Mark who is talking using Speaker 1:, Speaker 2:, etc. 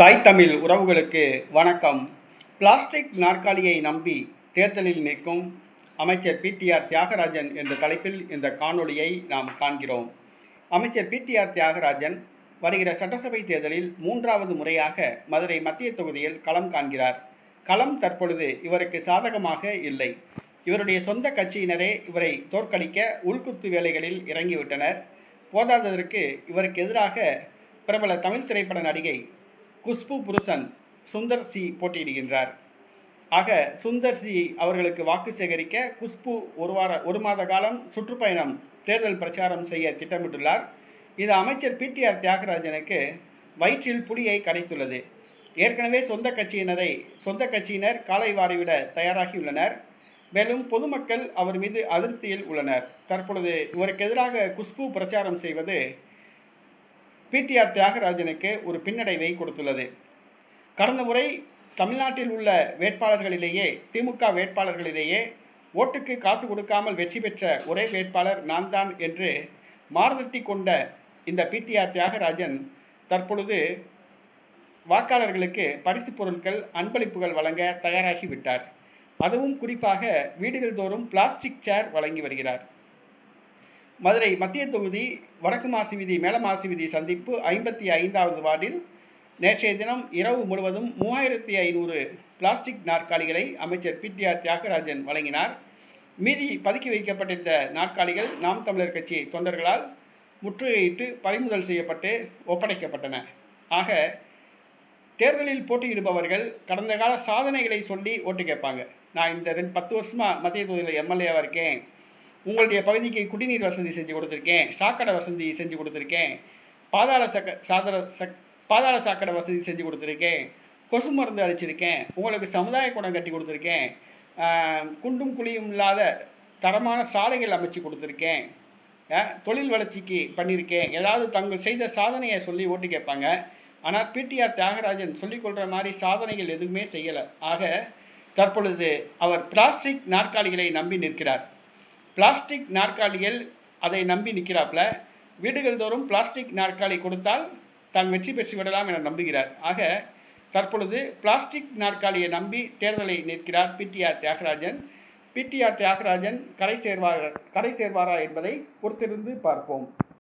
Speaker 1: தாய் தமிழ் உறவுகளுக்கு வணக்கம். பிளாஸ்டிக் நாற்காலியை நம்பி தேர்தலில் நிற்கும் அமைச்சர் பிடிஆர் தியாகராஜன் என்ற தலைப்பில் இந்த காணொளியை நாம் காண்கிறோம். அமைச்சர் பிடிஆர் தியாகராஜன் வருகிற சட்டசபை தேர்தலில் 3வது முறையாக மதுரை மத்திய தொகுதியில் களம் காண்கிறார். களம் தற்பொழுது இவருக்கு சாதகமாக இல்லை. இவருடைய சொந்த கட்சியினரே இவரை தோற்கடிக்க உள்குத்து வேலைகளில் இறங்கிவிட்டனர். போதாததற்கு இவருக்கு எதிராக பிரபல தமிழ் திரைப்பட நடிகை குஷ்பு புருஷன் சுந்தர் சி போட்டியிடுகின்றார். ஆக சுந்தர் சி அவர்களுக்கு வாக்கு சேகரிக்க குஷ்பு ஒரு மாத காலம் சுற்றுப்பயணம் தேர்தல் பிரச்சாரம் செய்ய திட்டமிட்டுள்ளார். இது அமைச்சர் பிடிஆர் தியாகராஜனுக்கு வயிற்றில் புலியை கடைத்துள்ளது. ஏற்கனவே சொந்த கட்சியினர் காலை வாரிவிட தயாராகியுள்ளனர். மேலும் பொதுமக்கள் அவர் மீது அதிருப்தியில் உள்ளனர். தற்பொழுது இவருக்கு எதிராக குஷ்பு பிரச்சாரம் செய்வது பிடிஆர் தியாகராஜனுக்கு ஒரு பின்னடைவை கொடுத்துள்ளது. கடந்த முறை தமிழ்நாட்டில் உள்ள வேட்பாளர்களிலேயே திமுக வேட்பாளர்களிலேயே ஓட்டுக்கு காசு கொடுக்காமல் வெற்றி பெற்ற ஒரே வேட்பாளர் நான் தான் என்று மாறுதட்டி கொண்ட இந்த பிடிஆர் தியாகராஜன் தற்பொழுது வாக்காளர்களுக்கு பரிசு பொருட்கள் அன்பளிப்புகள் வழங்க தயாராகிவிட்டார். அதுவும் குறிப்பாக வீடுகள் தோறும் பிளாஸ்டிக் சேர் வழங்கி வருகிறார். மதுரை மத்திய தொகுதி வடக்கு மாசி வீதி மேல மாசி வீதி சந்திப்பு 55வது வார்டில் நேற்றைய தினம் இரவு முழுவதும் 3500 பிளாஸ்டிக் நாற்காலிகளை அமைச்சர் பிடிஆர் தியாகராஜன் வழங்கினார். மீதி பதுக்கி வைக்கப்பட்டிருந்த நாற்காலிகள் நாம் தமிழர் கட்சி தொண்டர்களால் முற்றுகையிட்டு பறிமுதல் செய்யப்பட்டு ஒப்படைக்கப்பட்டன. ஆக தேர்தலில் போட்டியிடுபவர்கள் கடந்த கால சாதனைகளை சொல்லி ஓட்டு கேட்பாங்க. நான் இந்த 10 வருஷமாக மத்திய தொகுதியில் எம்எல்ஏவாக இருக்கேன், உங்களுடைய பகுதிக்கு குடிநீர் வசதி செஞ்சு கொடுத்துருக்கேன், சாக்கடை வசதி செஞ்சு கொடுத்துருக்கேன், பாதாள சாக்கடை வசதி செஞ்சு கொடுத்துருக்கேன், கொசு மருந்து அளிச்சிருக்கேன், உங்களுக்கு சமுதாய கூடம் கட்டி கொடுத்துருக்கேன், குண்டும் குழியும் இல்லாத தரமான சாலைகள் அமைச்சு கொடுத்துருக்கேன், தொழில் வளர்ச்சிக்கு பண்ணியிருக்கேன், ஏதாவது தங்கள் செய்த சாதனையை சொல்லி ஓட்டு கேட்பாங்க. ஆனால் பிடிஆர் தியாகராஜன் சொல்லிக்கொள்கிற மாதிரி சாதனைகள் எதுவுமே செய்யலை. ஆக தற்பொழுது அவர் பிளாஸ்டிக் நாற்காலிகளை நம்பி நிற்கிறார். பிளாஸ்டிக் நாற்காலிகள் அதை நம்பி நிற்கிறாப்புல. வீடுகள் தோறும் பிளாஸ்டிக் நாற்காலி கொடுத்தால் தான் வெற்றி பெற்று விடலாம் என நம்புகிறார். ஆக தற்பொழுது பிளாஸ்டிக் நாற்காலியை நம்பி தேர்தலை நிற்கிறார் பிடிஆர் தியாகராஜன். பிடிஆர் தியாகராஜன் கரை சேர்வாரா என்பதை பொறுத்திருந்து பார்ப்போம்.